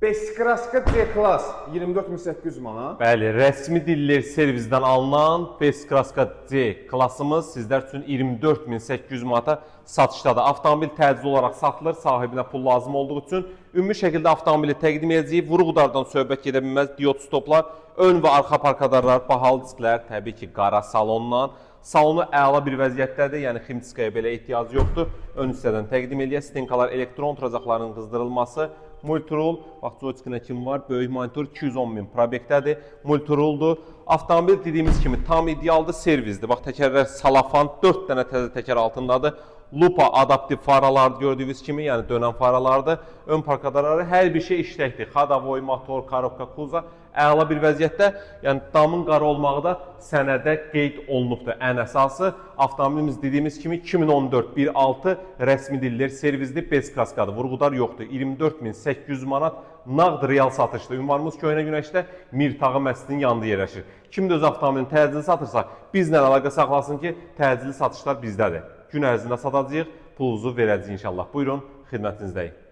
Beskraska C-Class 24800 manat. Bəli, rəsmi dillər servizdən alınan Beskraska C-Classımız sizlər üçün 24800 manata satışdadır. Avtomobil təcili olaraq satılır, sahibinə pul lazım olduğu üçün ümumi şəkildə avtomobili təqdim edəcəyik. Vurğudardan söhbət gedə bilməz, diod stoplar, ön və arxa parkadarlar, bahalı disklər, təbii ki, qara salonla. Salonu əla bir vəziyyətdədir, yəni ximçiskaya belə ehtiyac yoxdur. Ön hissədən təqdim edək, stenkalar elektron oturacaqlarının qızdırılması, multirul, bax joysticklə kim var, böyük monitor 210.000 probektədir, multiruldur. Avtomobil dediyimiz kimi tam idealdır, servizdir. Bax təkərlər salafan, 4 dənə təzə təkər altındadır. Lupa adaptiv faralardır gördüyünüz kimi, yəni dönən faralardır. Ön parkadarları hər bir şey işləkdir. Xadavoy, motor, korobka, kuza əla bir vəziyyətdə. Yəni damın qara olmağı da sənədə qeyd olunubdur. Ən əsası avtomobilimiz dediyimiz kimi 2014 1.6 rəsmi dillər servizli Beskraskadır. Vurğudar yoxdur. 24800 manat nağd real satışdır. Ünvanımız Köhnə Günəşdə Mirtağı məscidinin yanında yerləşir. Kim də öz avtomobilini təcili satırsa, bizlə əlaqə saxlasın ki, təcili satışlar bizdədir. Gün ərzində satacağıq, pulunuzu verəcəyik inşallah. Buyurun, xidmətinizdəyik.